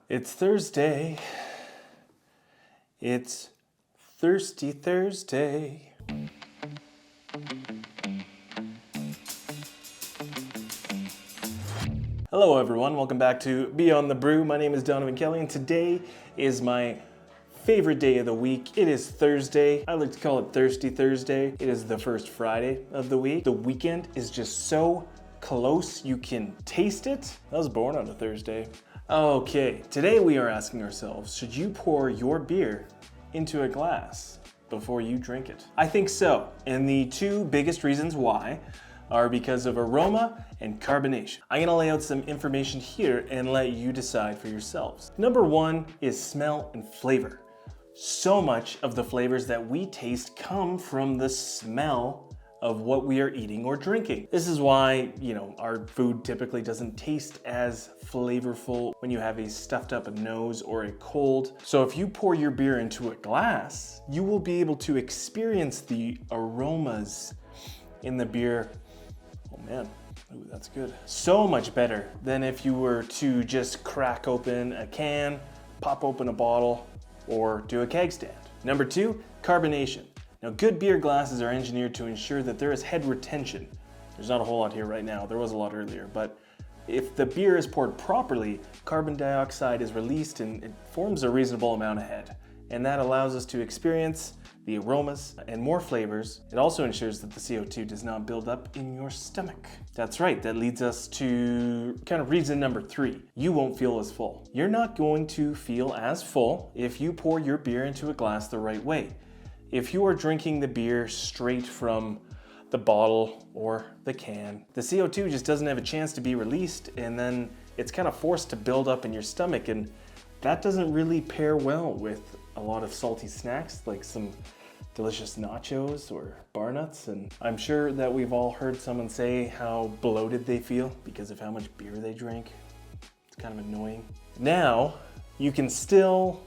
It's Thursday. It's Thirsty Thursday. Hello everyone, welcome back to Beyond the Brew. My name is Donovan Kelly and today is my favorite day of the week. It is Thursday. I like to call it Thirsty Thursday. It is the first Friday of the week. The weekend is just so close you can taste it. I was born on a Thursday. Okay, today we are asking ourselves, should you pour your beer into a glass before you drink it? I think so, and the two biggest reasons why are because of aroma and carbonation. I'm gonna lay out some information here and let you decide for yourselves. Number one is smell and flavor. So much of the flavors that we taste come from the smell of what we are eating or drinking. This is why, our food typically doesn't taste as flavorful when you have a stuffed up nose or a cold. So if you pour your beer into a glass, you will be able to experience the aromas in the beer. Oh man, ooh, that's good. So much better than if you were to just crack open a can, pop open a bottle, or do a keg stand. Number two, carbonation. Now, good beer glasses are engineered to ensure that there is head retention. There's not a whole lot here right now, there was a lot earlier, but if the beer is poured properly, carbon dioxide is released and it forms a reasonable amount of head. And that allows us to experience the aromas and more flavors. It also ensures that the CO2 does not build up in your stomach. That's right, that leads us to kind of reason number three. You won't feel as full. You're not going to feel as full if you pour your beer into a glass the right way. If you are drinking the beer straight from the bottle or the can, the CO2 just doesn't have a chance to be released, and then it's kind of forced to build up in your stomach, and that doesn't really pair well with a lot of salty snacks like some delicious nachos or bar nuts. And I'm sure that we've all heard someone say how bloated they feel because of how much beer they drink. It's kind of annoying. Now, you can still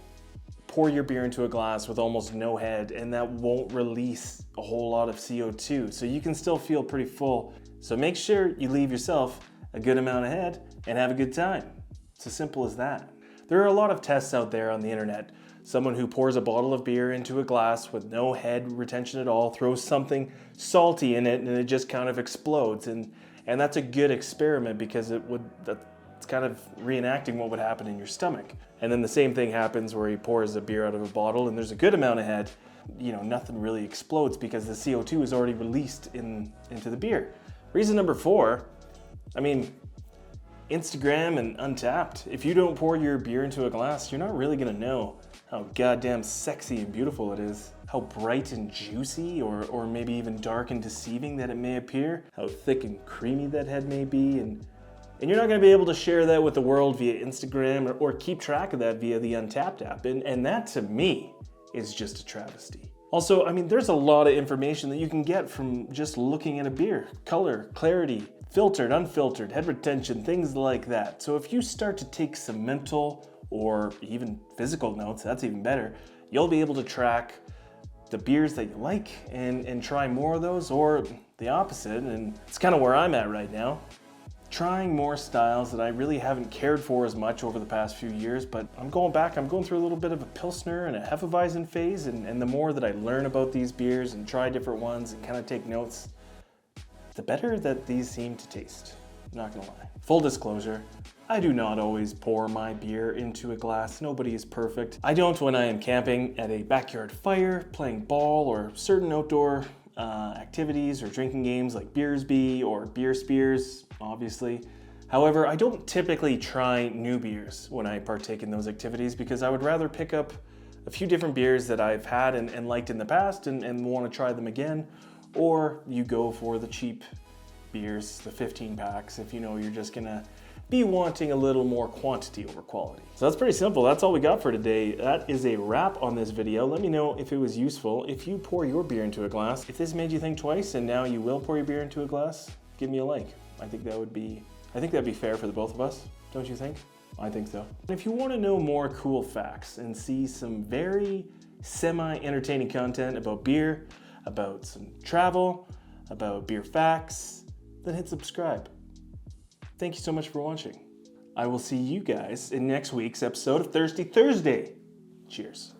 pour your beer into a glass with almost no head, and that won't release a whole lot of CO2. So you can still feel pretty full. So make sure you leave yourself a good amount of head and have a good time. It's as simple as that. There are a lot of tests out there on the internet. Someone who pours a bottle of beer into a glass with no head retention at all, throws something salty in it, and it just kind of explodes. And that's a good experiment because it's kind of reenacting what would happen in your stomach. And then the same thing happens where he pours a beer out of a bottle and there's a good amount of head. Nothing really explodes because the CO2 is already released into the beer. Reason number four, Instagram and Untapped. If you don't pour your beer into a glass, you're not really gonna know how goddamn sexy and beautiful it is. How bright and juicy or maybe even dark and deceiving that it may appear. How thick and creamy that head may be. And you're not gonna be able to share that with the world via Instagram or keep track of that via the Untapped app. And that to me is just a travesty. Also, there's a lot of information that you can get from just looking at a beer. Color, clarity, filtered, unfiltered, head retention, things like that. So if you start to take some mental or even physical notes, that's even better, you'll be able to track the beers that you like and try more of those, or the opposite. And it's kind of where I'm at right now. Trying more styles that I really haven't cared for as much over the past few years, but I'm going through a little bit of a Pilsner and a Hefeweizen phase, and the more that I learn about these beers and try different ones and kind of take notes, the better that these seem to taste. I'm not gonna lie. Full disclosure, I do not always pour my beer into a glass. Nobody is perfect. I don't when I am camping at a backyard fire, playing ball, or certain outdoor activities or drinking games like Beersby or Beer Spears, obviously. However, I don't typically try new beers when I partake in those activities because I would rather pick up a few different beers that I've had and liked in the past and want to try them again. Or you go for the cheap beers, the 15 packs, if you're just gonna be wanting a little more quantity over quality. So that's pretty simple. That's all we got for today. That is a wrap on this video. Let me know if it was useful. If you pour your beer into a glass, if this made you think twice and now you will pour your beer into a glass, give me a like. I think that'd be fair for the both of us. Don't you think? I think so. And if you want to know more cool facts and see some very semi-entertaining content about beer, about some travel, about beer facts, then hit subscribe. Thank you so much for watching. I will see you guys in next week's episode of Thirsty Thursday. Cheers.